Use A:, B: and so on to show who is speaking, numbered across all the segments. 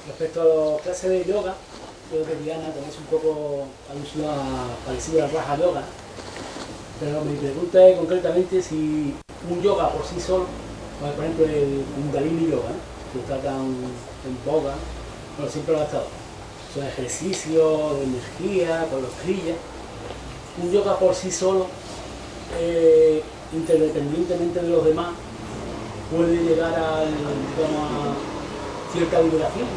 A: Respecto a las clases de yoga, creo que Diana también es un poco parecido a Raja Yoga, pero mi pregunta es concretamente si un yoga por sí solo, como por ejemplo el Kundalini Yoga, que está tan en boga, bueno, siempre lo ha estado, son ejercicios de energía, con los kriyas, un yoga por sí solo, interdependientemente de los demás, puede llegar a cierta liberación.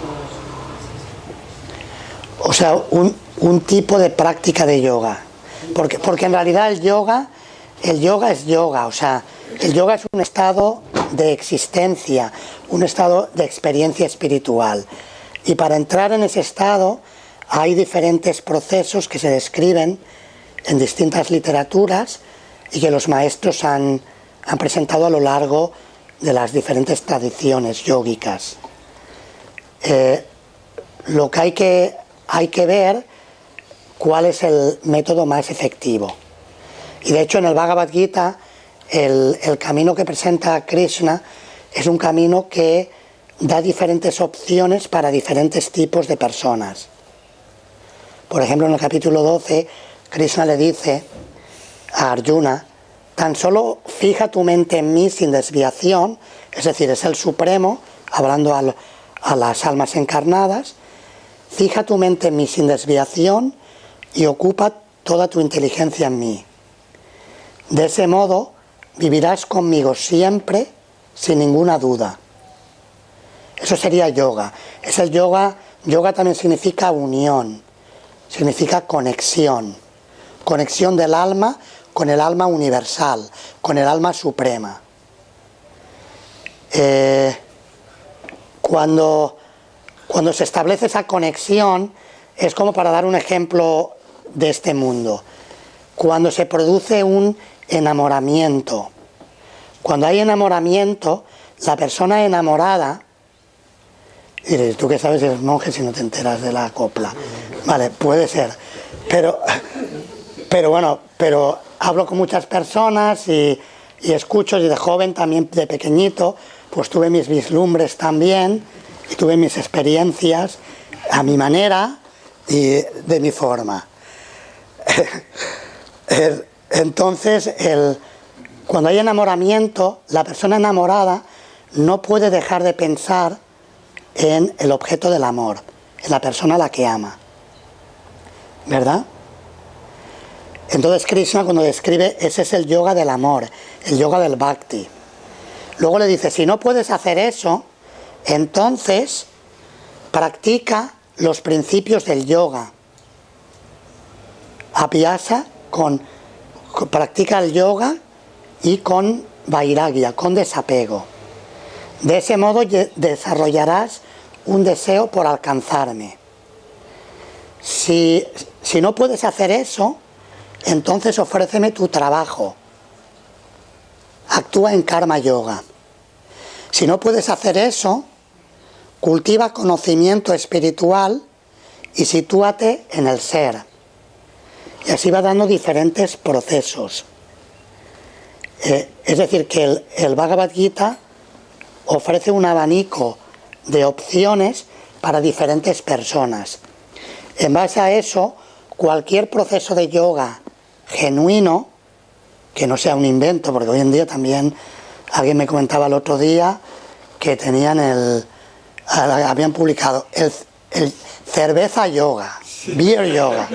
B: O sea, un tipo de práctica de yoga. Porque en realidad el yoga es yoga. O sea, el yoga es un estado de existencia, un estado de experiencia espiritual. Y para entrar en ese estado hay diferentes procesos que se describen en distintas literaturas y que los maestros han presentado a lo largo de las diferentes tradiciones yógicas. Lo que hay que ver cuál es el método más efectivo. Y de hecho en el Bhagavad Gita el camino que presenta Krishna es un camino que da diferentes opciones para diferentes tipos de personas. Por ejemplo, en el capítulo 12 Krishna le dice a Arjuna: tan solo fija tu mente en mí sin desviación, es decir, es el Supremo hablando a las almas encarnadas. Fija tu mente en mí sin desviación y ocupa toda tu inteligencia en mí. De ese modo vivirás conmigo siempre sin ninguna duda. Eso sería yoga. Es el yoga. Yoga también significa unión, significa conexión. Conexión del alma con el alma universal, con el alma suprema. Cuando se establece esa conexión, es como para dar un ejemplo de este mundo. Cuando se produce un enamoramiento, cuando hay enamoramiento, la persona enamorada, y dices, ¿tú qué sabes si eres monje si no te enteras de la copla? Vale, puede ser, pero bueno, pero hablo con muchas personas y escucho, y de joven también, de pequeñito, pues tuve mis vislumbres también, y tuve mis experiencias a mi manera y de mi forma. Entonces, cuando hay enamoramiento, la persona enamorada no puede dejar de pensar en el objeto del amor, en la persona a la que ama. ¿Verdad? Entonces Krishna, cuando describe, ese es el yoga del amor, el yoga del bhakti. Luego le dice, si no puedes hacer eso, entonces practica los principios del yoga. Abhyasa, practica el yoga y con vairagya, con desapego. De ese modo desarrollarás un deseo por alcanzarme. Si no puedes hacer eso, entonces ofréceme tu trabajo. Actúa en karma yoga. Si no puedes hacer eso, cultiva conocimiento espiritual y sitúate en el ser. Y así va dando diferentes procesos. Es decir, que el Bhagavad Gita ofrece un abanico de opciones para diferentes personas. En base a eso, cualquier proceso de yoga genuino, que no sea un invento, porque hoy en día también alguien me comentaba el otro día que habían publicado el cerveza yoga, beer yoga.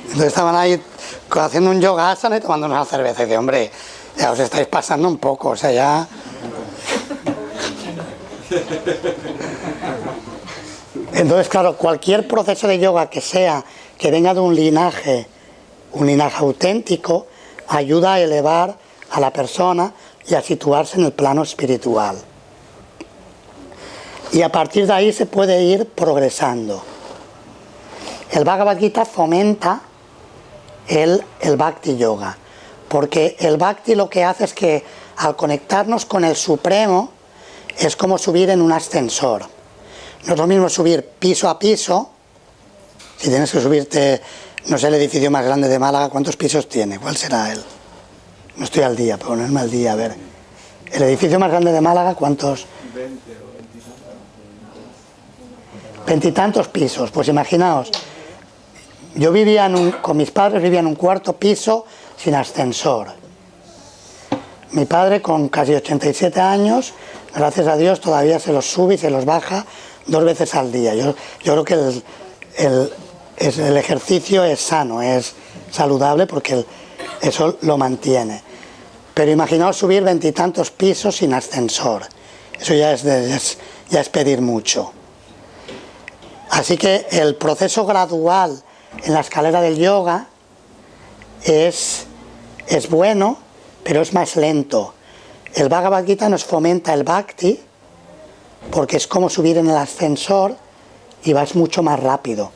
B: Entonces estaban ahí haciendo un yoga asana y tomando una cerveza. Y dice, hombre, ya os estáis pasando un poco, o sea, ya... Entonces, claro, cualquier proceso de yoga que venga de un linaje auténtico, ayuda a elevar a la persona y a situarse en el plano espiritual. Y a partir de ahí se puede ir progresando. El Bhagavad Gita fomenta el Bhakti Yoga, porque el Bhakti lo que hace es que al conectarnos con el Supremo es como subir en un ascensor. No es lo mismo subir piso a piso. Si tienes que subirte, no sé, el edificio más grande de Málaga, ¿cuántos pisos tiene? ¿Cuál será él? No estoy al día, pero ponerme al día, a ver. El edificio más grande de Málaga, ¿cuántos?
C: 20 o 20.
B: Veintitantos pisos, pues imaginaos, yo vivía con mis padres vivía en un cuarto piso sin ascensor. Mi padre con casi 87 años, gracias a Dios todavía se los sube y se los baja 2 veces al día. Yo creo que el ejercicio es sano, es saludable porque eso lo mantiene. Pero imaginaos subir 20 y tantos pisos sin ascensor. Eso ya es pedir mucho. Así que el proceso gradual en la escalera del yoga es bueno, pero es más lento. El Bhagavad Gita nos fomenta el bhakti porque es como subir en el ascensor y vas mucho más rápido.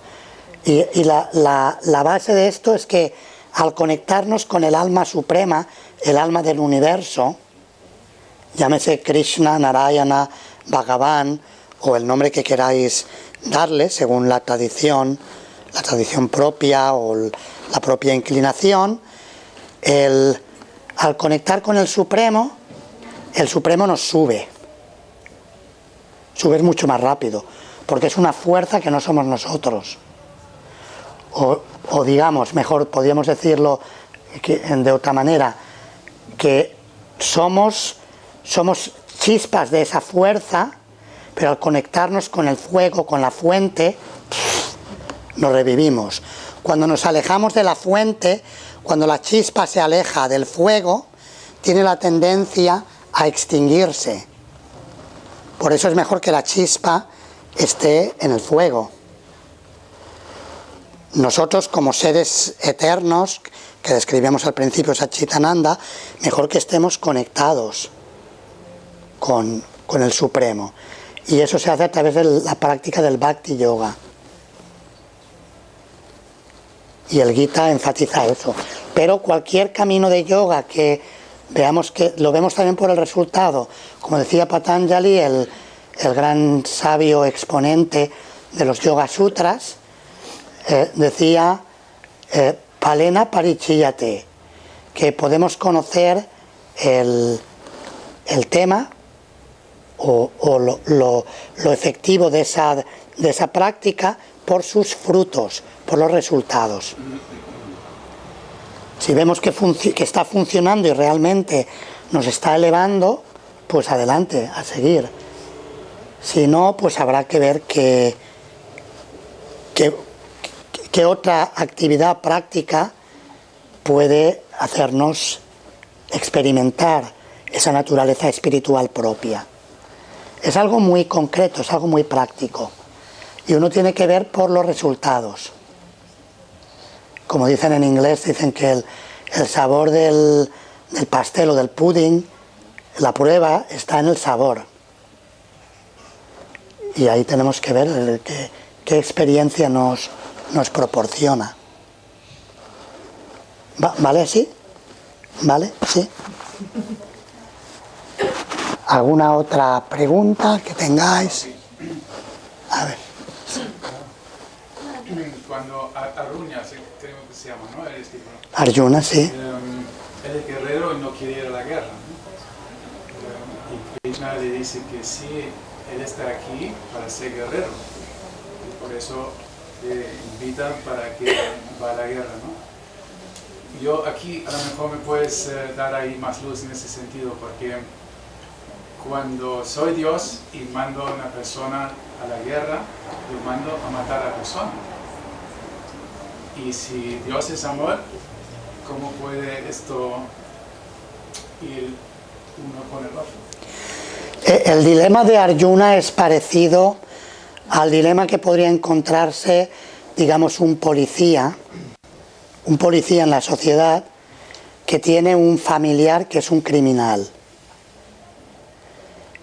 B: Y la base de esto es que al conectarnos con el alma suprema, el alma del universo, llámese Krishna, Narayana, Bhagavan o el nombre que queráis darle según la tradición propia o la propia inclinación, al conectar con el Supremo nos sube mucho más rápido, porque es una fuerza que no somos nosotros. O digamos, mejor podríamos decirlo de otra manera, que somos chispas de esa fuerza, pero al conectarnos con el fuego, con la fuente, nos revivimos. Cuando nos alejamos de la fuente, cuando la chispa se aleja del fuego, tiene la tendencia a extinguirse. Por eso es mejor que la chispa esté en el fuego. Nosotros, como seres eternos, que describíamos al principio Satchitananda, mejor que estemos conectados con el Supremo. Y eso se hace a través de la práctica del Bhakti Yoga. Y el Gita enfatiza eso. Pero cualquier camino de yoga que veamos, que lo vemos también por el resultado, como decía Patanjali, el gran sabio exponente de los Yoga Sutras, decía Palena Parichiyate, que podemos conocer el tema o lo efectivo de esa práctica por sus frutos, por los resultados. Si vemos que está funcionando y realmente nos está elevando, pues adelante, a seguir. Si no, pues habrá que ver qué otra actividad práctica puede hacernos experimentar esa naturaleza espiritual propia. Es algo muy concreto, es algo muy práctico. Y uno tiene que ver por los resultados. Como dicen en inglés, dicen que el sabor del pastel o del pudding, la prueba está en el sabor. Y ahí tenemos que ver qué experiencia nos proporciona. ¿Vale así? ¿Vale? ¿Sí? ¿Alguna otra pregunta que tengáis? A ver.
C: Cuando Arjuna, creo que se llama, ¿no?
B: Arjuna, sí.
C: Él es guerrero y no quiere ir a la guerra, ¿no? Y Krishna le dice que sí, él está aquí para ser guerrero. Y por eso le invitan para que vaya a la guerra, ¿no? Yo aquí a lo mejor me puedes dar ahí más luz en ese sentido, porque cuando soy Dios y mando a una persona a la guerra, yo mando a matar a la persona. Y si Dios es amor, ¿cómo puede esto ir uno con el otro?
B: El dilema de Arjuna es parecido al dilema que podría encontrarse, digamos, un policía en la sociedad que tiene un familiar que es un criminal.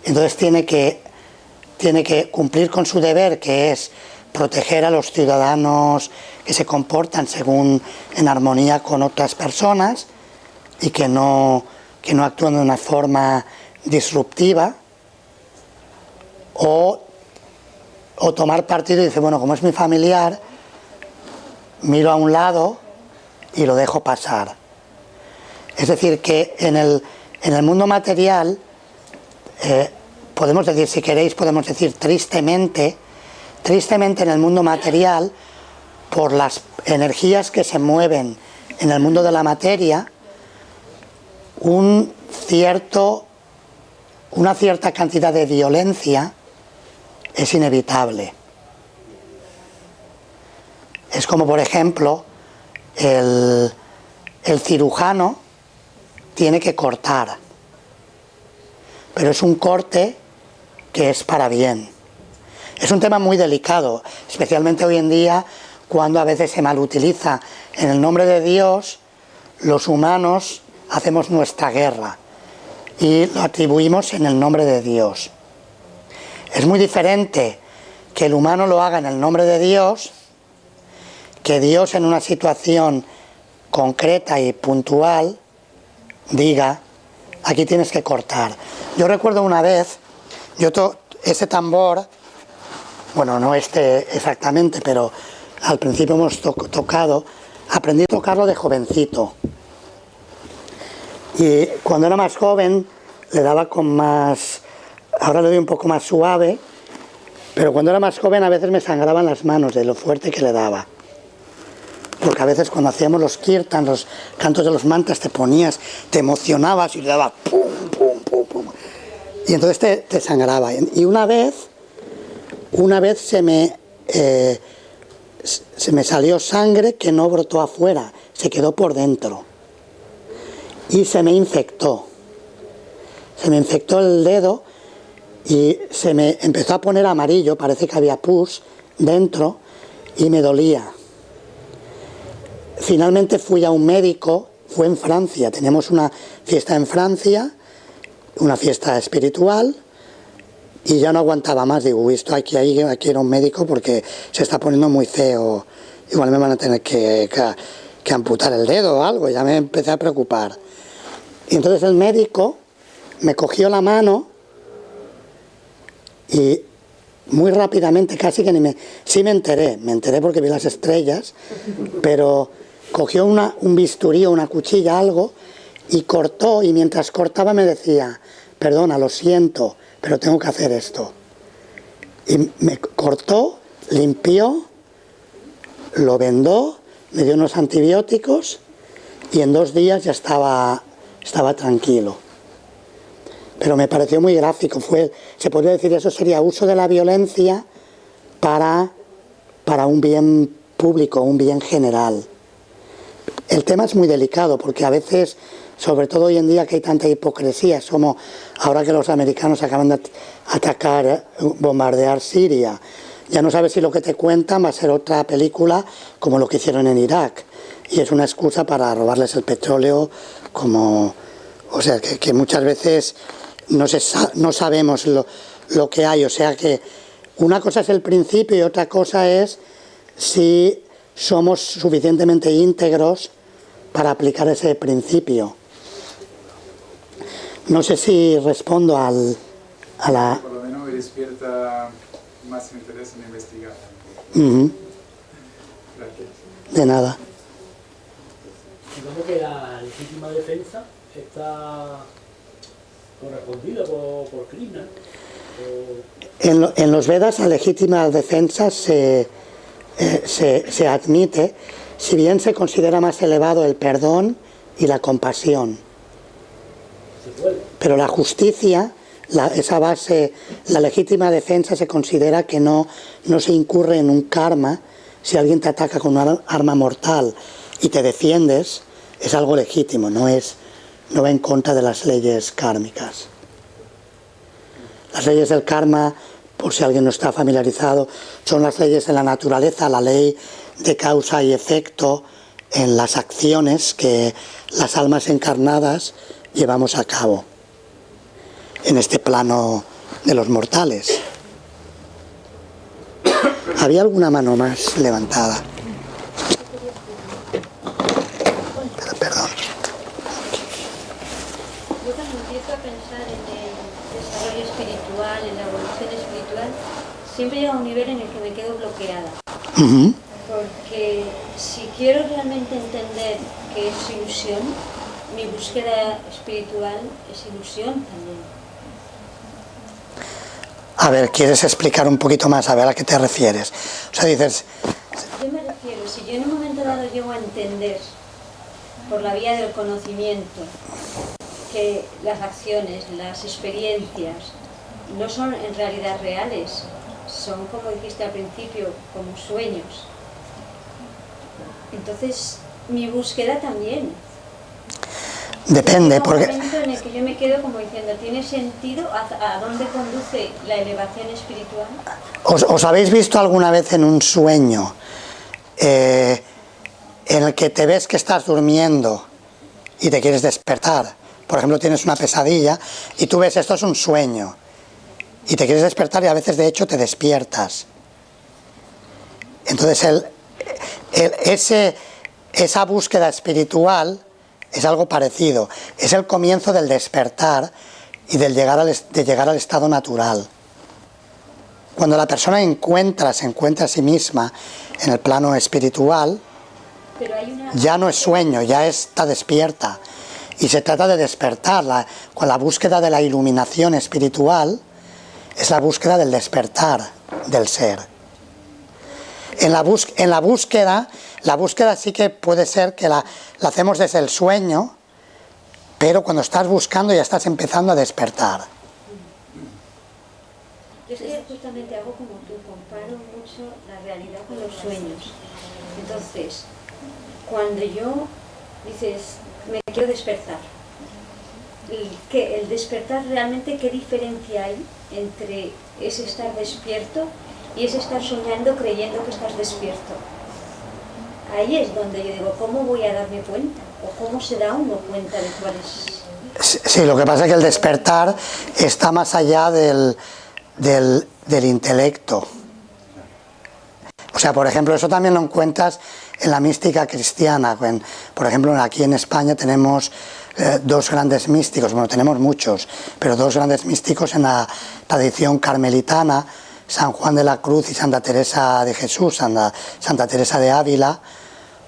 B: Entonces tiene que cumplir con su deber, que es proteger a los ciudadanos que se comportan en armonía con otras personas y que no actúan de una forma disruptiva, o tomar partido y decir, bueno, como es mi familiar, miro a un lado y lo dejo pasar. Es decir, que en el mundo material podemos decir, si queréis, podemos decir tristemente en el mundo material, por las energías que se mueven en el mundo de la materia, una cierta cantidad de violencia es inevitable. Es como, por ejemplo, el cirujano tiene que cortar, pero es un corte que es para bien. Es un tema muy delicado, especialmente hoy en día, cuando a veces se malutiliza. En el nombre de Dios, los humanos hacemos nuestra guerra y lo atribuimos en el nombre de Dios. Es muy diferente que el humano lo haga en el nombre de Dios, que Dios en una situación concreta y puntual diga, aquí tienes que cortar. Yo recuerdo una vez, ese tambor, bueno, no este exactamente, pero al principio hemos aprendí a tocarlo de jovencito. Y cuando era más joven le daba con más, ahora le doy un poco más suave, pero cuando era más joven a veces me sangraban las manos de lo fuerte que le daba. Porque a veces cuando hacíamos los kirtan, los cantos de los mantras, te emocionabas y le dabas pum, pum, pum, pum. Y entonces te sangraba. Y una vez se me salió sangre que no brotó afuera, se quedó por dentro. Y se me infectó. Se me infectó el dedo y se me empezó a poner amarillo, parece que había pus dentro y me dolía. Finalmente fui a un médico, fue en Francia, teníamos una fiesta en Francia, una fiesta espiritual, y ya no aguantaba más, digo, esto hay que ir a un médico porque se está poniendo muy feo, igual me van a tener que amputar el dedo o algo, ya me empecé a preocupar. Y entonces el médico me cogió la mano y muy rápidamente, casi que sí me enteré porque vi las estrellas, pero cogió un bisturí o una cuchilla, algo, y cortó, y mientras cortaba me decía, perdona, lo siento, pero tengo que hacer esto. Y me cortó, limpió, lo vendó, me dio unos antibióticos y en 2 días ya estaba tranquilo. Pero me pareció muy gráfico, se podría decir, eso sería uso de la violencia para un bien público, un bien general. El tema es muy delicado porque a veces, sobre todo hoy en día que hay tanta hipocresía, ahora que los americanos acaban de atacar, bombardear Siria, ya no sabes si lo que te cuentan va a ser otra película como lo que hicieron en Irak, y es una excusa para robarles el petróleo, o sea que muchas veces no sabemos lo que hay, o sea que una cosa es el principio y otra cosa es si somos suficientemente íntegros para aplicar ese principio. No sé si respondo a la...
C: Por lo menos me despierta más interés en investigar. Gracias.
B: De nada.
A: Digamos que la legítima defensa está correspondida por Krishna.
B: En los Vedas la legítima defensa se admite, si bien se considera más elevado el perdón y la compasión. Pero la justicia, esa base, la legítima defensa se considera que no se incurre en un karma. Si alguien te ataca con un arma mortal y te defiendes, es algo legítimo, no va en contra de las leyes kármicas. Las leyes del karma, por si alguien no está familiarizado, son las leyes de la naturaleza, la ley de causa y efecto en las acciones que las almas encarnadas llevamos a cabo en este plano de los mortales. ¿Había alguna mano más levantada? Perdón.
D: Yo cuando empiezo a pensar en el desarrollo espiritual, en la evolución espiritual, siempre llega a un nivel en el que me quedo bloqueada. Porque si quiero realmente entender que es ilusión, mi búsqueda espiritual es ilusión también.
B: A ver, ¿quieres explicar un poquito más? A ver, ¿a qué te refieres? O sea, dices...
D: Yo me refiero, si yo en un momento dado llego a entender, por la vía del conocimiento, que las acciones, las experiencias, no son en realidad reales, son, como dijiste al principio, como sueños. Entonces, mi búsqueda también.
B: Depende, porque...
D: Hay un momento en el que yo me quedo como diciendo, ¿tiene sentido? ¿A dónde conduce la elevación espiritual?
B: ¿Os habéis visto alguna vez en un sueño en el que te ves que estás durmiendo y te quieres despertar? Por ejemplo, tienes una pesadilla y tú ves, esto es un sueño, y te quieres despertar y a veces de hecho te despiertas. Entonces esa búsqueda espiritual es algo parecido, es el comienzo del despertar y de llegar al estado natural. Cuando la persona se encuentra a sí misma en el plano espiritual, ya no es sueño, ya está despierta. Y se trata de despertar. Con la búsqueda de la iluminación espiritual es la búsqueda del despertar del ser. En la búsqueda sí que puede ser que la hacemos desde el sueño, pero cuando estás buscando ya estás empezando a despertar.
D: Yo es que justamente hago como tú, comparo mucho la realidad con los sueños. Entonces, cuando yo dices, me quiero despertar, el despertar realmente, ¿qué diferencia hay entre ese estar despierto y ese estar soñando creyendo que estás despierto? Ahí es donde yo digo, ¿cómo voy a darme cuenta? ¿O cómo se da uno cuenta de cuál es?
B: Sí, lo que pasa es que el despertar está más allá del intelecto. O sea, por ejemplo, eso también lo encuentras en la mística cristiana. Por ejemplo, aquí en España tenemos dos grandes místicos, bueno, tenemos muchos, pero dos grandes místicos en la tradición carmelitana, San Juan de la Cruz y Santa Teresa de Jesús, Santa Teresa de Ávila,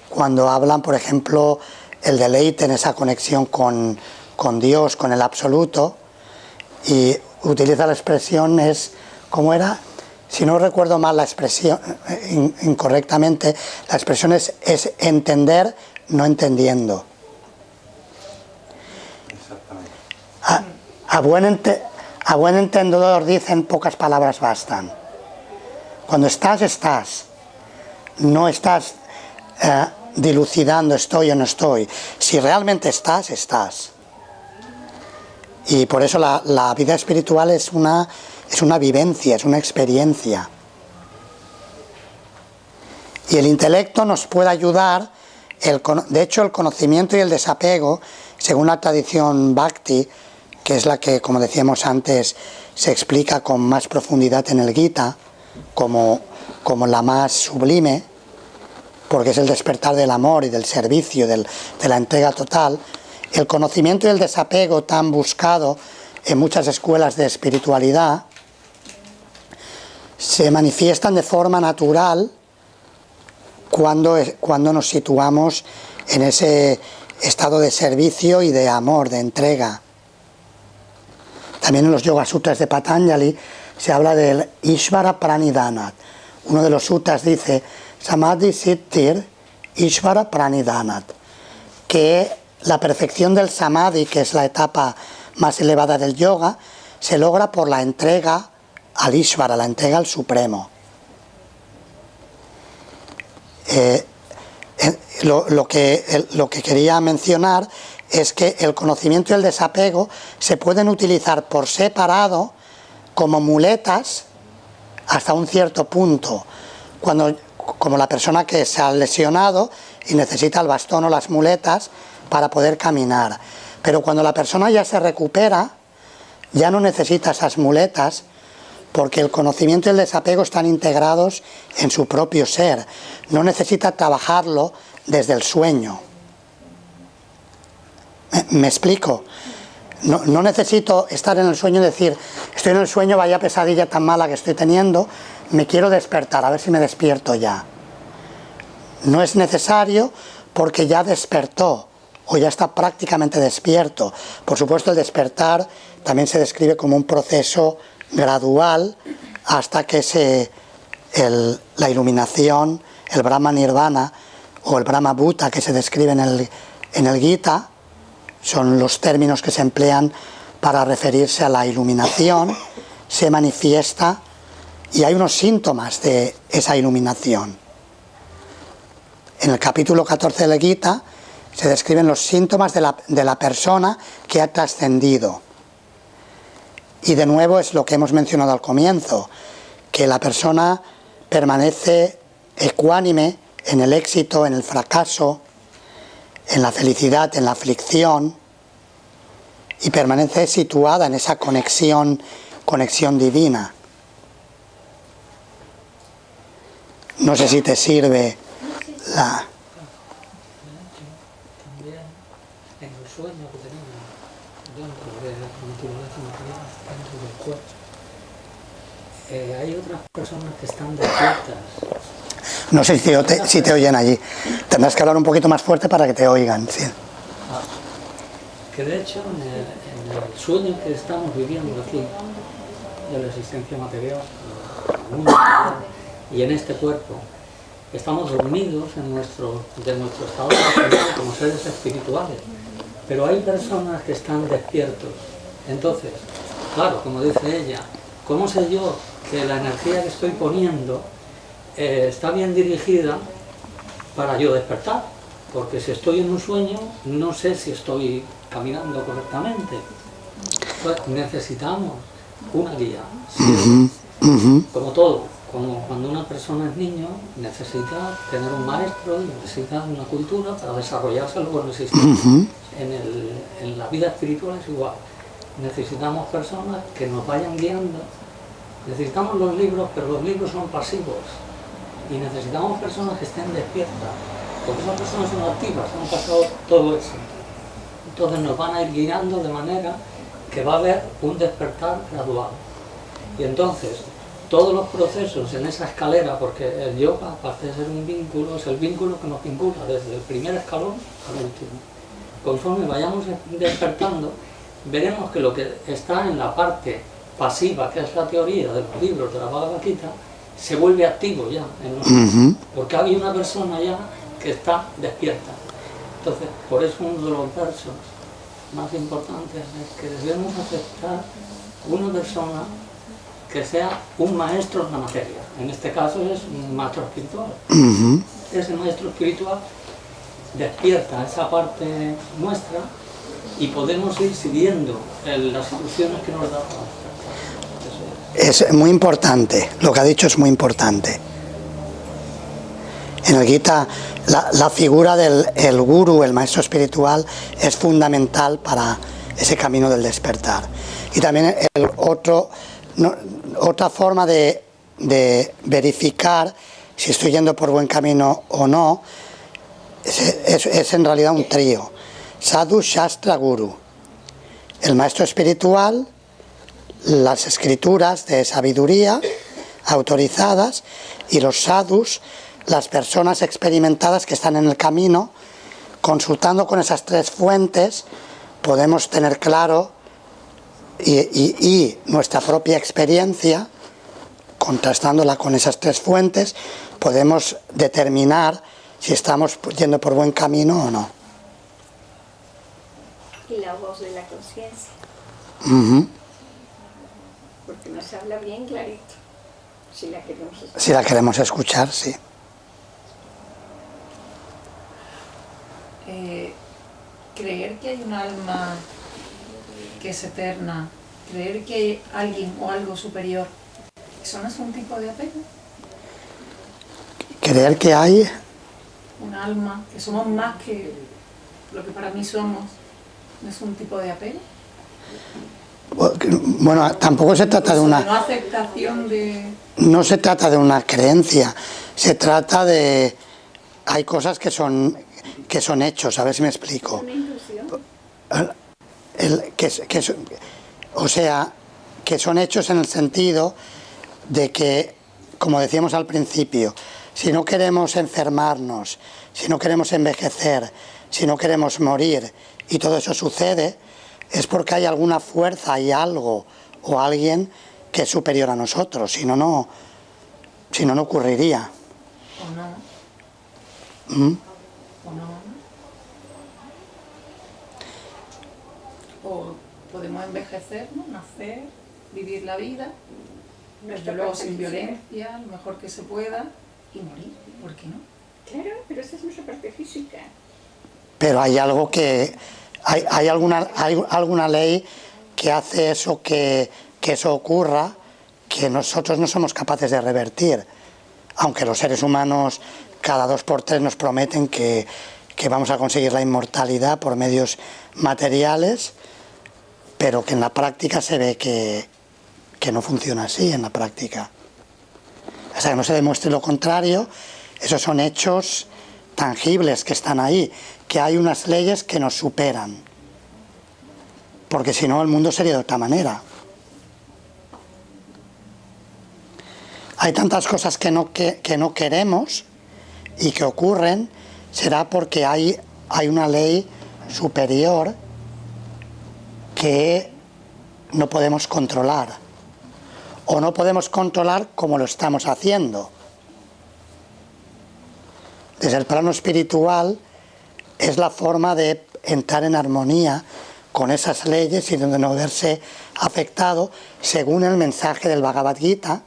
B: cuando hablan, por ejemplo, el deleite en esa conexión con Dios, con el absoluto, y utiliza la expresión, ¿cómo era? Si no recuerdo mal la expresión, incorrectamente, la expresión es entender no entendiendo. Exactamente. A buen entendedor dicen pocas palabras bastan. Cuando estás. No estás dilucidando estoy o no estoy. Si realmente estás. Y por eso la vida espiritual es una vivencia, es una experiencia. Y el intelecto nos puede ayudar, de hecho el conocimiento y el desapego, según la tradición Bhakti, que es la que, como decíamos antes, se explica con más profundidad en el Gita, como la más sublime, porque es el despertar del amor y del servicio, de la entrega total. El conocimiento y el desapego tan buscado en muchas escuelas de espiritualidad se manifiestan de forma natural cuando nos situamos en ese estado de servicio y de amor, de entrega. También en los Yoga Sutras de Patanjali se habla del Ishvara Pranidhanat. Uno de los sutras dice Samadhi Siddhir Ishvara Pranidhanat, que la perfección del Samadhi, que es la etapa más elevada del yoga, se logra por la entrega al Ishvara, la entrega al Supremo. Lo que quería mencionar es que el conocimiento y el desapego se pueden utilizar por separado como muletas hasta un cierto punto, como la persona que se ha lesionado y necesita el bastón o las muletas para poder caminar. Pero cuando la persona ya se recupera, ya no necesita esas muletas, porque el conocimiento y el desapego están integrados en su propio ser. No necesita trabajarlo desde el sueño. ¿Me explico? No necesito estar en el sueño y decir, estoy en el sueño, vaya pesadilla tan mala que estoy teniendo, me quiero despertar, a ver si me despierto ya. No es necesario porque ya despertó o ya está prácticamente despierto. Por supuesto, el despertar también se describe como un proceso gradual hasta que la iluminación, el Brahma Nirvana o el Brahma Bhuta que se describe en el Gita, son los términos que se emplean para referirse a la iluminación, se manifiesta y hay unos síntomas de esa iluminación. En el capítulo 14 del Gita se describen los síntomas de la persona que ha trascendido. Y de nuevo es lo que hemos mencionado al comienzo, que la persona permanece ecuánime en el éxito, en el fracaso, en la felicidad, en la aflicción, y permanece situada en esa conexión divina. No sé si te sirve la...
E: También en el sueño que tenemos dentro de la naturaleza material, dentro del cuerpo, hay otras personas que están despiertas.
B: No sé si te oyen allí. Tendrás que hablar un poquito más fuerte para que te oigan. Sí.
E: Que de hecho en el sueño que estamos viviendo aquí, de la existencia material, el mundo material, y en este cuerpo, estamos dormidos de nuestro estado racional como seres espirituales, pero hay personas que están despiertos. Entonces, claro, como dice ella, ¿cómo sé yo que la energía que estoy poniendo está bien dirigida para yo despertar? Porque si estoy en un sueño, no sé si estoy caminando correctamente. Pues necesitamos una guía. ¿Sí? Como todo, como cuando una persona es niño, necesita tener un maestro, necesita una cultura para desarrollarse luego en el sistema. En la vida espiritual es igual. Necesitamos personas que nos vayan guiando. Necesitamos los libros, pero los libros son pasivos. Y necesitamos personas que estén despiertas, porque esas personas son activas, han pasado todo eso. Entonces nos van a ir guiando de manera que va a haber un despertar gradual. Y entonces todos los procesos en esa escalera, porque el yoga, aparte de ser un vínculo, es el vínculo que nos vincula desde el primer escalón al último. Conforme vayamos despertando, veremos que lo que está en la parte pasiva, que es la teoría de los libros de la Bhagavad Gita, se vuelve activo ya en nosotros, porque hay una persona ya que está despierta. Entonces, por eso uno de los versos más importantes es que debemos aceptar una persona que sea un maestro en la materia. En este caso es un maestro espiritual. Ese maestro espiritual despierta esa parte nuestra y podemos ir siguiendo las instrucciones que nos da.
B: Es muy importante, lo que ha dicho es muy importante. En el Gita, la figura del guru, el maestro espiritual, es fundamental para ese camino del despertar. Y también otra forma de verificar si estoy yendo por buen camino o no, es en realidad un trío. Sadhu, Shastra, Guru. El maestro espiritual, las escrituras de sabiduría autorizadas, y los sadhus, las personas experimentadas que están en el camino. Consultando con esas tres fuentes podemos tener claro y nuestra propia experiencia, contrastándola con esas tres fuentes, podemos determinar si estamos yendo por buen camino o no.
D: Y la voz de la conciencia. Porque nos habla bien clarito, si la queremos escuchar.
B: Si la queremos escuchar, sí.
F: Creer que hay un alma que es eterna, creer que hay alguien o algo superior, ¿eso no es un tipo de apego?
B: Creer que hay...
F: Un alma, que somos más que lo que para mí somos, ¿no es un tipo de apego?
B: Bueno, tampoco se trata de una...
F: No aceptación de...
B: No se trata de una creencia, se trata de... Hay cosas que son hechos, a ver si me explico. O sea, que son hechos en el sentido de que, como decíamos al principio, si no queremos enfermarnos, si no queremos envejecer, si no queremos morir, y todo eso sucede, es porque hay alguna fuerza, hay algo o alguien que es superior a nosotros, si no, no ocurriría.
F: O no.
B: ¿Mm?
F: O no. O podemos envejecer, ¿no? Nacer, vivir la vida, desde luego sin violencia, lo mejor que se pueda, y morir, ¿por qué no?
G: Claro, pero esa es nuestra parte física.
B: Pero hay algo que... hay alguna ley que hace eso, que eso ocurra, que nosotros no somos capaces de revertir. Aunque los seres humanos cada 2 por 3 nos prometen que vamos a conseguir la inmortalidad por medios materiales, pero que en la práctica se ve que no funciona así en la práctica. O sea, que no se demuestre lo contrario, esos son hechos tangibles que están ahí, que hay unas leyes que nos superan, porque si no el mundo sería de otra manera. Hay tantas cosas que no queremos y que ocurren, será porque hay una ley superior que no podemos controlar, o no podemos controlar como lo estamos haciendo. Desde el plano espiritual es la forma de entrar en armonía con esas leyes y de no verse afectado según el mensaje del Bhagavad Gita,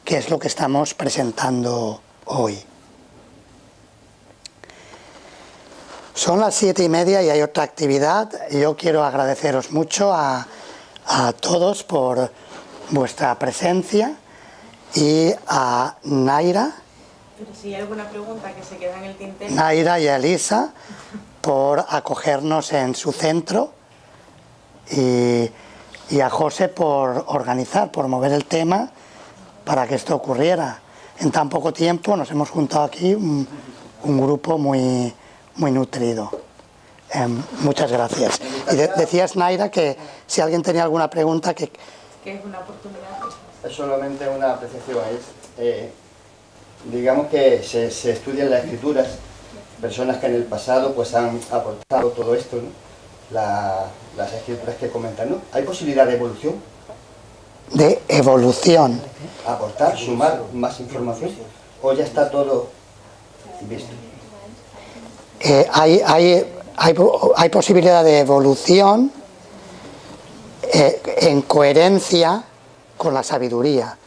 B: que es lo que estamos presentando hoy. Son las 7:30 y hay otra actividad. Yo quiero agradeceros mucho a todos por vuestra presencia y a Naira.
H: Pero si hay alguna pregunta que se queda en el tintero.
B: Naira y a Elisa por acogernos en su centro y a José por organizar, por mover el tema para que esto ocurriera. En tan poco tiempo nos hemos juntado aquí un grupo muy nutrido. Muchas gracias. Y decías, Naira, que si alguien tenía alguna pregunta que
H: es una oportunidad.
I: Es solamente una apreciación. Digamos que se estudian las escrituras, personas que en el pasado pues han aportado todo esto, ¿no? Las escrituras que comentan, ¿no? ¿Hay posibilidad de evolución?
B: De evolución.
I: ¿Aportar, sumar más información? ¿O ya está todo visto?
B: Hay posibilidad de evolución en coherencia con la sabiduría.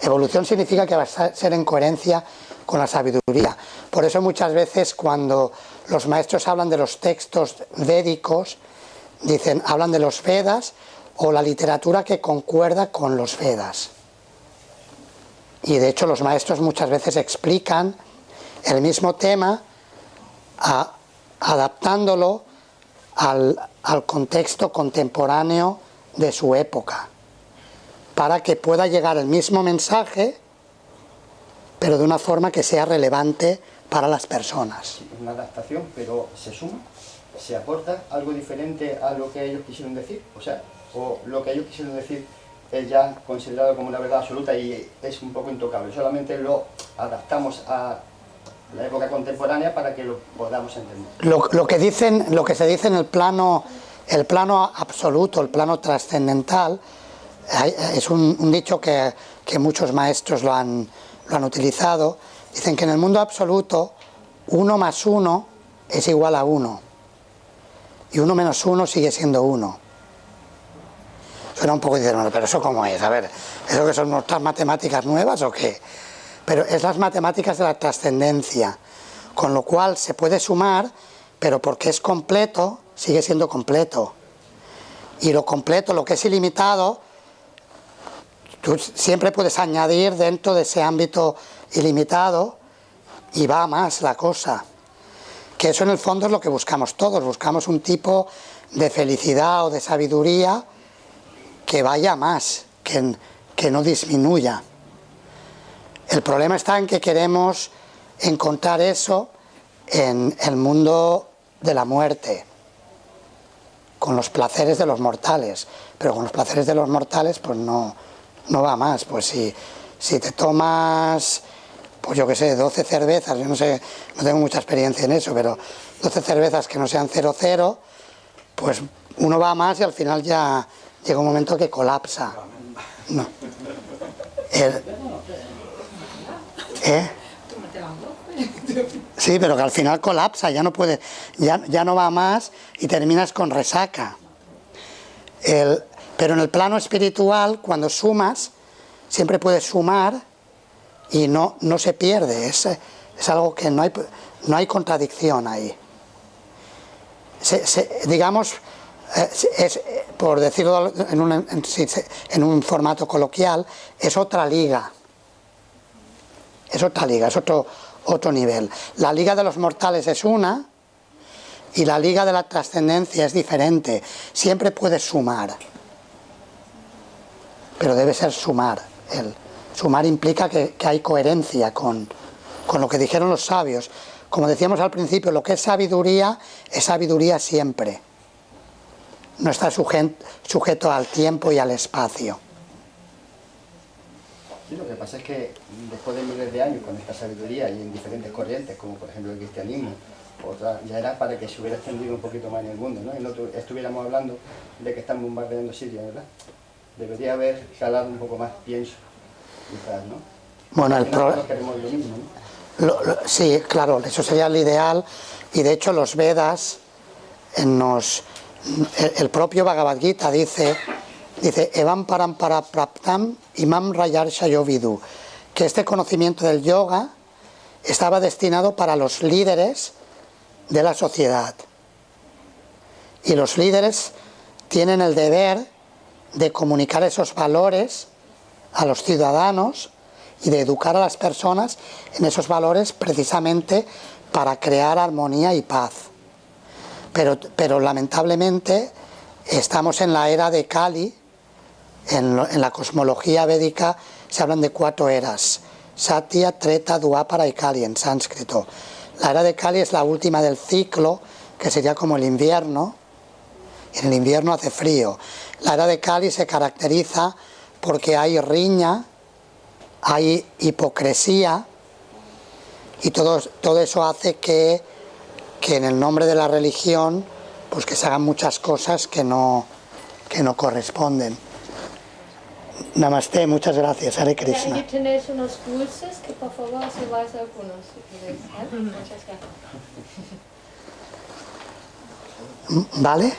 B: Evolución significa que va a ser en coherencia con la sabiduría. Por eso muchas veces cuando los maestros hablan de los textos védicos, hablan de los Vedas o la literatura que concuerda con los Vedas. Y de hecho los maestros muchas veces explican el mismo tema adaptándolo al contexto contemporáneo de su época, para que pueda llegar el mismo mensaje, pero de una forma que sea relevante para las personas.
I: Sí, es una adaptación, pero se suma, se aporta algo diferente a lo que ellos quisieron decir, o lo que ellos quisieron decir es ya considerado como una verdad absoluta y es un poco intocable, solamente lo adaptamos a la época contemporánea para que lo podamos entender.
B: Lo que se dice en el plano absoluto, el plano trascendental, es un dicho que muchos maestros lo han utilizado. Dicen que en el mundo absoluto 1 más 1 es igual a 1 y 1 menos 1 sigue siendo 1. Suena un poco y dicen, bueno, pero ¿eso cómo es? A ver, ¿eso que son nuestras matemáticas nuevas o qué? Pero es las matemáticas de la trascendencia, con lo cual se puede sumar, pero porque es completo, sigue siendo completo. Y lo completo, lo que es ilimitado, tú siempre puedes añadir dentro de ese ámbito ilimitado y va más la cosa. Que eso en el fondo es lo que buscamos todos, buscamos un tipo de felicidad o de sabiduría que vaya más, que no disminuya. El problema está en que queremos encontrar eso en el mundo de la muerte, con los placeres de los mortales, pero con los placeres de los mortales pues no va más. Pues si te tomas, pues yo qué sé, 12 cervezas, yo no sé, no tengo mucha experiencia en eso, pero 12 cervezas que no sean 0,0, pues uno va más y al final ya llega un momento que colapsa. No. Sí, pero que al final colapsa, ya no puede, ya no va más y terminas con resaca. Pero en el plano espiritual, cuando sumas, siempre puedes sumar y no se pierde. Es algo que no hay contradicción ahí. Digamos, por decirlo en un formato coloquial, es otra liga. Es otra liga, es otro nivel. La liga de los mortales es una y la liga de la trascendencia es diferente. Siempre puedes sumar, pero debe ser sumar. El sumar implica que hay coherencia con lo que dijeron los sabios. Como decíamos al principio, lo que es sabiduría siempre. No está sujeto al tiempo y al espacio.
I: Sí, lo que pasa es que después de miles de años con esta sabiduría y en diferentes corrientes, como por ejemplo el cristianismo, otra, ya era para que se hubiera extendido un poquito más en el mundo, ¿no? Y no estuviéramos hablando de que están bombardeando Siria, ¿verdad? Debería haber calado un poco más, pienso, quizás, ¿no?
B: Bueno,
I: no queremos lo mismo, ¿no?
B: Sí, claro, eso sería lo ideal, y de hecho los Vedas, el propio Bhagavad Gita dice Evam Parampara Praptam Imam Rayarsha Yovidu, que este conocimiento del yoga estaba destinado para los líderes de la sociedad. Y los líderes tienen el deber de comunicar esos valores a los ciudadanos y de educar a las personas en esos valores precisamente para crear armonía y paz. Pero lamentablemente estamos en la era de Kali. En la cosmología védica se hablan de 4 eras: Satya, Treta, Dwapara y Kali en sánscrito. La era de Kali es la última del ciclo, que sería como el invierno. En el invierno hace frío. La era de Kali se caracteriza porque hay riña, hay hipocresía, y todo eso hace que en el nombre de la religión pues que se hagan muchas cosas que no corresponden. Namaste, muchas gracias. Hare Krishna.
D: Aquí tenéis unos dulces que por favor se vais a algunos si queréis, ¿eh? Muchas gracias.
B: ¿Vale?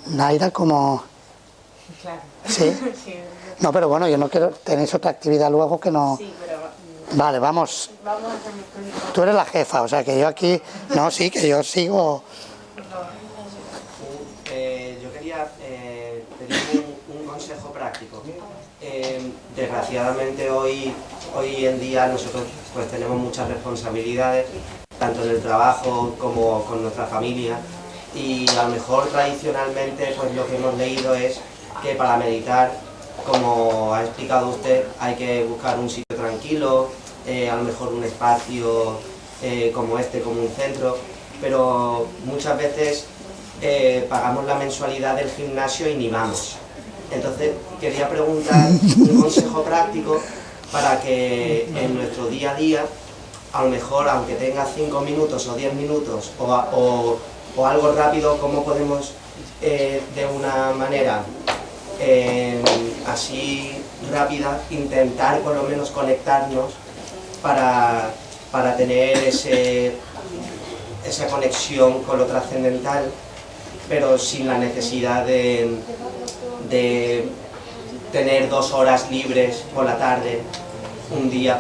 B: Naira, como...
H: Claro.
B: ¿Sí?
H: Sí.
B: No, pero bueno, yo no quiero... ¿Tenéis otra actividad luego que no...?
H: Sí, pero...
B: Vale, vamos.
H: Vamos a hacer mi código.
B: Tú eres la jefa, o sea que yo aquí... No, sí, que yo sigo...
J: Yo quería pedir un consejo práctico. Desgraciadamente hoy en día nosotros pues tenemos muchas responsabilidades, tanto en el trabajo como con nuestra familia, y a lo mejor tradicionalmente pues lo que hemos leído es que para meditar, como ha explicado usted, hay que buscar un sitio tranquilo, a lo mejor un espacio como este, como un centro, pero muchas veces pagamos la mensualidad del gimnasio y ni vamos. Entonces quería preguntar un consejo práctico para que en nuestro día a día, a lo mejor aunque tenga 5 minutos o 10 minutos o algo rápido, cómo podemos de una manera así rápida intentar por lo menos conectarnos para tener esa conexión con lo trascendental, pero sin la necesidad de tener 2 horas libres por la tarde, un día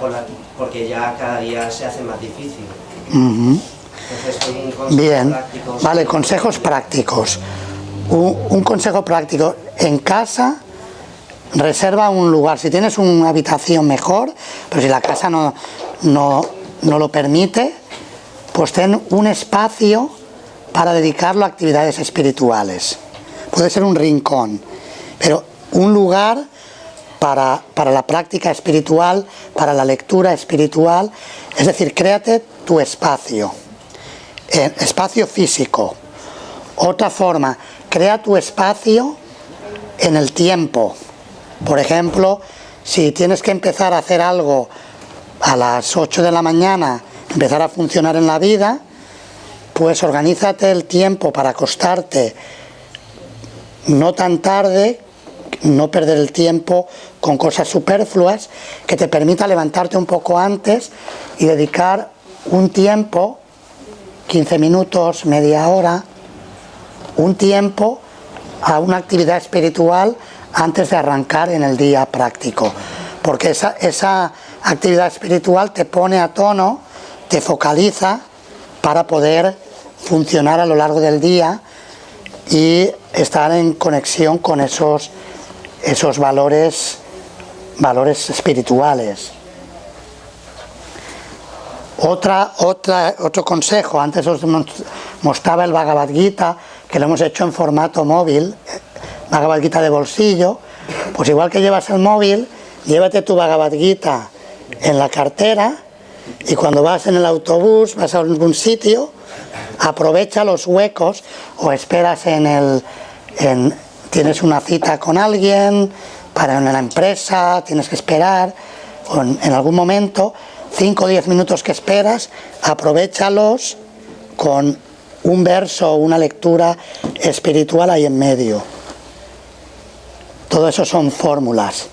J: porque ya cada día se hace más difícil. Entonces, un consejo
B: Bien,
J: práctico.
B: vale, consejos prácticos. Un consejo práctico: en casa reserva un lugar. Si tienes una habitación mejor, pero si la casa no lo permite, pues ten un espacio para dedicarlo a actividades espirituales. Puede ser un rincón, pero un lugar para la práctica espiritual, para la lectura espiritual. Es decir, créate tu espacio, espacio físico. Otra forma, crea tu espacio en el tiempo. Por ejemplo, si tienes que empezar a hacer algo a las 8 de la mañana, empezar a funcionar en la vida, pues organízate el tiempo para acostarte no tan tarde, no perder el tiempo con cosas superfluas, que te permita levantarte un poco antes y dedicar un tiempo, 15 minutos, media hora, un tiempo a una actividad espiritual antes de arrancar en el día práctico, porque esa actividad espiritual te pone a tono, te focaliza para poder funcionar a lo largo del día y estar en conexión con esos valores espirituales. Otro consejo, antes os mostraba el Bhagavad Gita, que lo hemos hecho en formato móvil, Bhagavad Gita de bolsillo. Pues igual que llevas el móvil, llévate tu Bhagavad Gita en la cartera, y cuando vas en el autobús, vas a algún sitio, aprovecha los huecos, o esperas tienes una cita con alguien, para en la empresa, tienes que esperar, o en algún momento, 5 o 10 minutos que esperas, aprovéchalos con un verso o una lectura espiritual ahí en medio. Todo eso son fórmulas.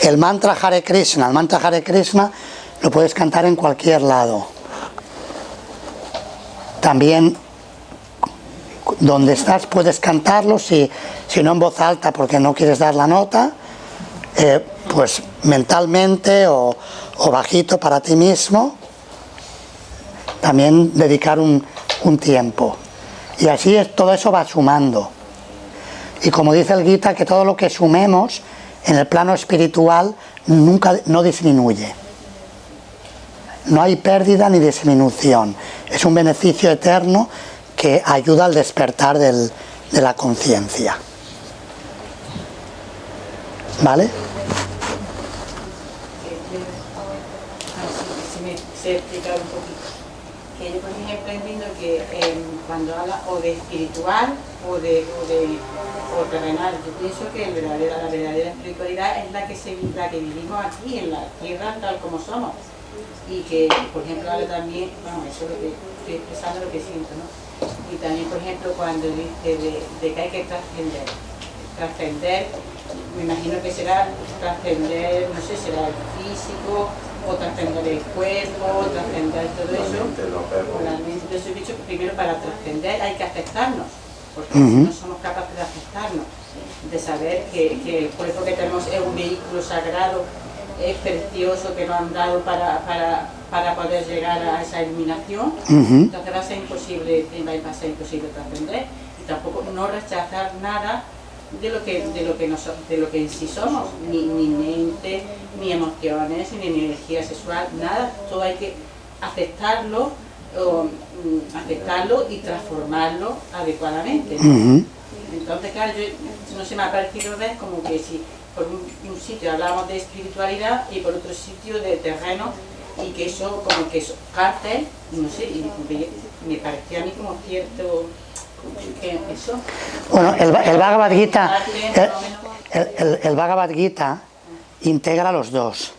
B: El mantra Hare Krishna lo puedes cantar en cualquier lado. También donde estás puedes cantarlo, si no en voz alta porque no quieres dar la nota, pues mentalmente o bajito para ti mismo. También dedicar un tiempo. Y así todo eso va sumando. Y como dice el Gita, que todo lo que sumemos en el plano espiritual no disminuye. No hay pérdida ni disminución. Es un beneficio eterno que ayuda al despertar de la conciencia. ¿Vale?
H: Si me sé explicar un poquito. Que yo, por ejemplo, entiendo que cuando habla o de espiritual o terrenal, yo pienso que la verdadera espiritualidad es la que vivimos aquí en la tierra tal como somos. Y que, por ejemplo, habla también, bueno, eso es lo que estoy expresando, lo que siento, ¿no? Y también, por ejemplo, cuando dice de que hay que trascender, me imagino que será trascender, no sé, será el físico, o trascender el cuerpo, trascender todo eso, o la mente. Entonces he dicho que primero para trascender hay que aceptarnos, porque no somos capaces de aceptarnos, de saber que el cuerpo que tenemos es un vehículo sagrado, es precioso, que nos han dado para poder llegar a esa iluminación. Entonces va a ser imposible trascender, y tampoco no rechazar nada de lo que en sí somos, ni mente, ni emociones, ni energía sexual, nada. Todo hay que aceptarlo y transformarlo adecuadamente, ¿no? Entonces, claro, no se me ha parecido ver como que si por un sitio hablamos de espiritualidad y por otro sitio de terreno, y que eso como que es cárcel, no sé, y me parecía a mí como cierto que eso.
B: Bueno, el Bhagavad Gita, el Bhagavad Gita integra los dos,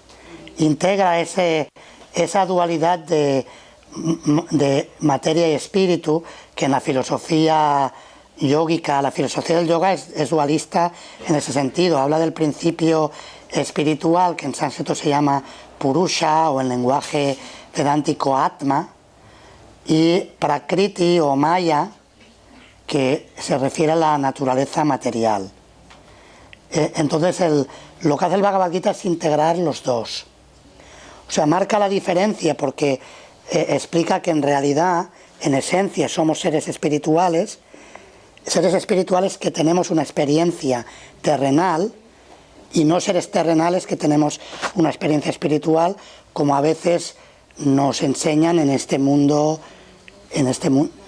B: integra esa dualidad de materia y espíritu, que en la filosofía yógica, la filosofía del yoga es dualista en ese sentido. Habla del principio espiritual, que en sánscrito se llama Purusha, o en lenguaje vedántico Atma, y Prakriti o Maya, que se refiere a la naturaleza material. Entonces lo que hace el Bhagavad Gita es integrar los dos. O sea, marca la diferencia porque explica que en realidad, en esencia, somos seres espirituales que tenemos una experiencia terrenal, y no seres terrenales que tenemos una experiencia espiritual, como a veces nos enseñan en este mundo,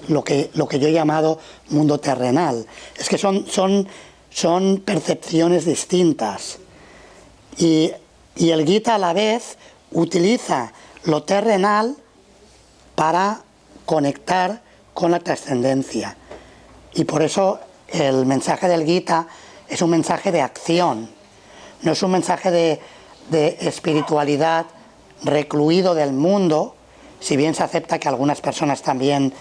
B: lo que yo he llamado mundo terrenal. Es que son percepciones distintas. Y el Gita a la vez utiliza lo terrenal para conectar con la trascendencia. Y por eso el mensaje del Gita es un mensaje de acción, no es un mensaje de espiritualidad recluido del mundo, si bien se acepta que algunas personas también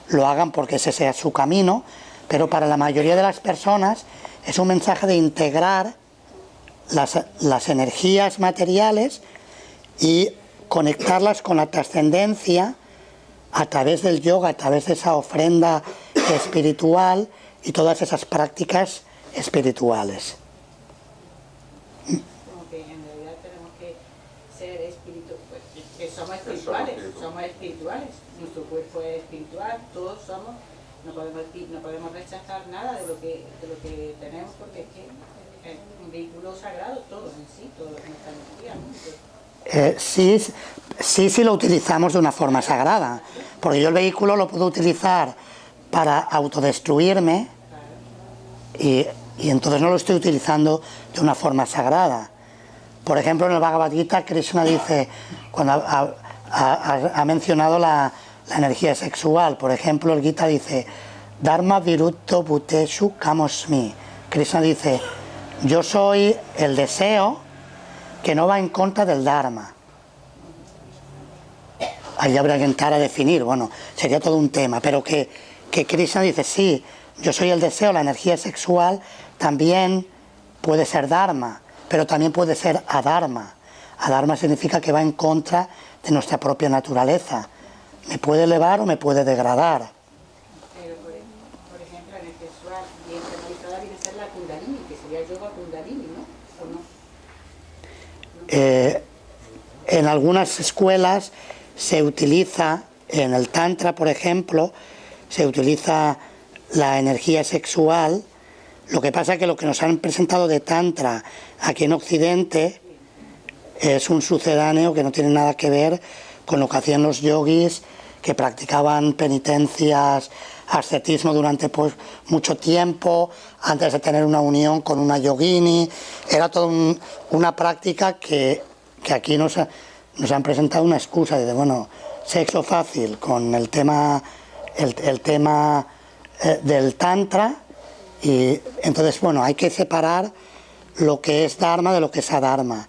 B: lo hagan porque ese sea su camino, pero para la mayoría de las personas es un mensaje de integrar las energías materiales y conectarlas con la trascendencia a través del yoga, a través de esa ofrenda espiritual y todas esas prácticas espirituales.
H: Como que en realidad tenemos que ser espirituales, que somos espirituales, nuestro cuerpo es espiritual, todos somos, no podemos rechazar nada de lo que tenemos, porque es que es un vehículo sagrado todo en sí, toda nuestra energía, ¿no?
B: Sí lo utilizamos de una forma sagrada, porque yo el vehículo lo puedo utilizar para autodestruirme y entonces no lo estoy utilizando de una forma sagrada. Por ejemplo, en el Bhagavad Gita, Krishna dice, cuando ha mencionado la energía sexual, por ejemplo, el Gita dice, Dharma virutto bhuteshu kamosmi. Krishna dice, yo soy el deseo que no va en contra del Dharma. Ahí habría que entrar a definir, bueno, sería todo un tema, pero que Krishna dice, sí, yo soy el deseo, la energía sexual también puede ser Dharma, pero también puede ser adharma. Adharma significa que va en contra de nuestra propia naturaleza. Me puede elevar o me puede degradar.
H: Pero, por ejemplo, en el sexual, bien canalizada viene a ser la Kundalini, que sería el yoga Kundalini, ¿no? ¿O no?
B: En algunas escuelas se utiliza, en el Tantra, por ejemplo, se utiliza la energía sexual. Lo que pasa es que lo que nos han presentado de Tantra aquí en Occidente es un sucedáneo que no tiene nada que ver con lo que hacían los yogis, que practicaban penitencias, ascetismo durante mucho tiempo, antes de tener una unión con una yogini. Era toda una práctica que aquí nos han presentado una excusa de, bueno, sexo fácil con el tema del Tantra, y entonces, bueno, hay que separar lo que es Dharma de lo que es Adharma.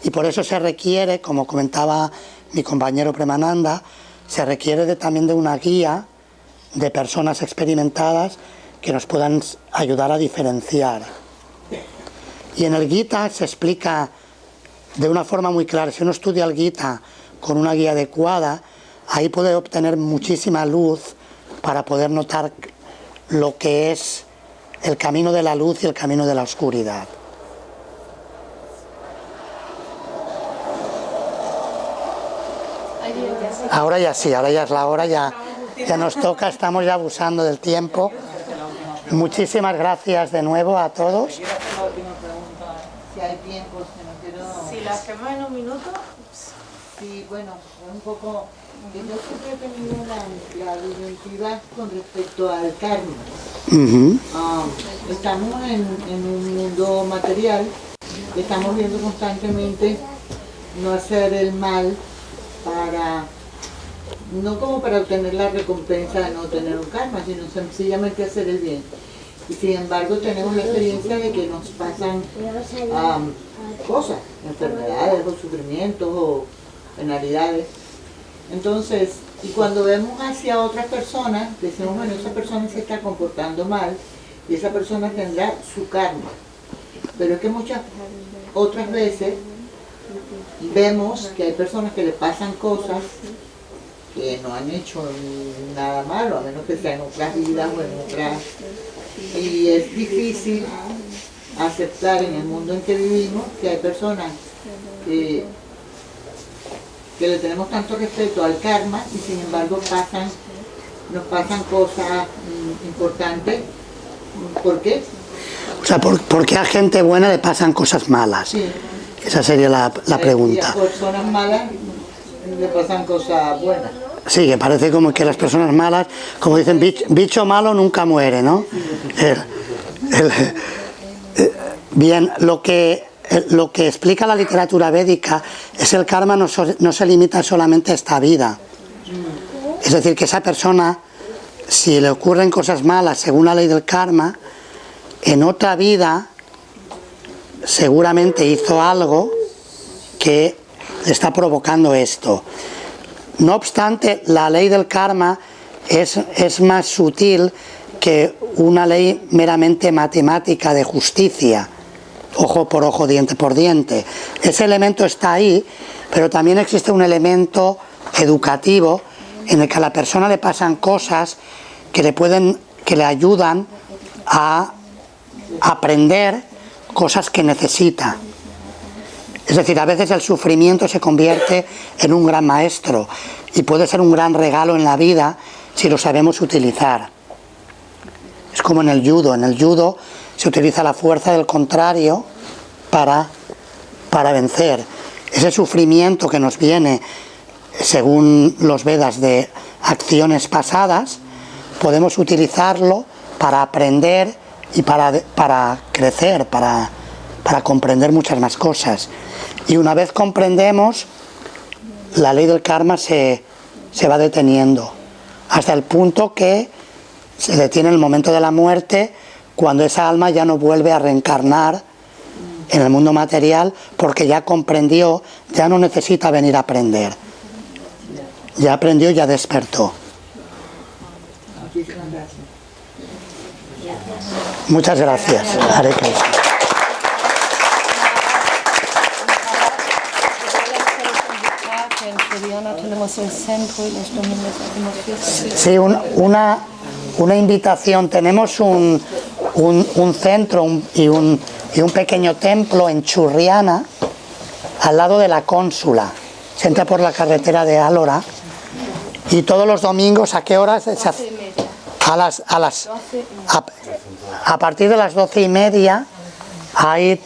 B: Y por eso se requiere, como comentaba mi compañero Premananda, se requiere también de una guía de personas experimentadas que nos puedan ayudar a diferenciar. Y en el Gita se explica de una forma muy clara. Si uno estudia el Gita con una guía adecuada, ahí puede obtener muchísima luz para poder notar lo que es el camino de la luz y el camino de la oscuridad. Ahora ya sí, ahora ya es la hora, ya nos toca, estamos ya abusando del tiempo. Muchísimas gracias de nuevo a todos.
K: Si hay tiempo,
H: Si la hacemos en un minuto.
K: sí, bueno, un poco. Yo siempre he tenido la disyuntiva con respecto al karma. Estamos en un mundo material, estamos viendo constantemente no hacer el mal para, no como para obtener la recompensa de no tener un karma, sino sencillamente hacer el bien. Y sin embargo tenemos la experiencia de que nos pasan cosas, enfermedades o sufrimientos o penalidades. Entonces, y cuando vemos hacia otras personas, decimos, bueno, esa persona se está comportando mal y esa persona tendrá su karma. Pero es que muchas otras veces vemos que hay personas que le pasan cosas que no han hecho nada malo, a menos que sea en otras vidas o en otras. Y es difícil aceptar en el mundo en que vivimos que hay personas que le tenemos tanto respeto al karma y sin embargo nos pasan cosas importantes. ¿Por qué?
B: O sea, ¿por qué a gente buena le pasan cosas malas?
K: Sí.
B: Esa sería la pregunta.
K: Y a personas malas le pasan cosas buenas.
B: Sí, que parece como que las personas malas, como dicen, bicho malo nunca muere, ¿no? Bien, lo que explica la literatura védica es que el karma no se limita solamente a esta vida. Es decir, que esa persona, si le ocurren cosas malas según la ley del karma, en otra vida seguramente hizo algo que le está provocando esto. No obstante, la ley del karma es más sutil que una ley meramente matemática de justicia. ojo por ojo, diente por diente. Ese elemento está ahí, pero también existe un elemento educativo en el que a la persona le pasan cosas que le ayudan a aprender cosas que necesita. Es decir, a veces el sufrimiento se convierte en un gran maestro y puede ser un gran regalo en la vida si lo sabemos utilizar. Es como en el judo. En el judo se utiliza la fuerza del contrario para vencer. Ese sufrimiento que nos viene, según los Vedas, de acciones pasadas, podemos utilizarlo para aprender y para crecer, para comprender muchas más cosas. Y una vez comprendemos, la ley del karma se va deteniendo, hasta el punto que se detiene el momento de la muerte, cuando esa alma ya no vuelve a reencarnar en el mundo material, porque ya comprendió, ya no necesita venir a aprender. Ya aprendió, ya despertó. Muchas gracias. Hare Krishna.
F: En Triana tenemos el centro y los domingos hacemos fiestas.
B: Sí, una invitación. Tenemos un centro y un pequeño templo en Churriana, al lado de la Cónsula. Se entra por la carretera de Álora. Y todos los domingos, ¿a qué horas? A partir de las 12:30 hay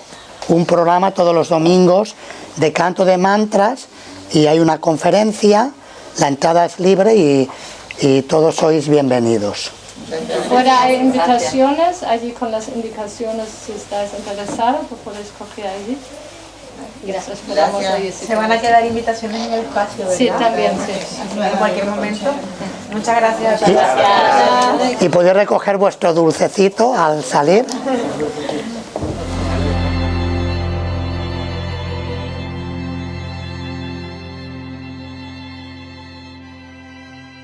B: un programa todos los domingos de canto de mantras y hay una conferencia. La entrada es libre y todos sois bienvenidos.
F: Fuera hay invitaciones, allí con las indicaciones, si estáis interesados, pues podéis coger allí.
H: Gracias.
F: Allí,
H: Se van a quedar invitaciones en el espacio, ¿verdad?
F: Sí, también, sí.
H: En cualquier momento. Muchas gracias.
B: Y podéis recoger vuestro dulcecito al salir.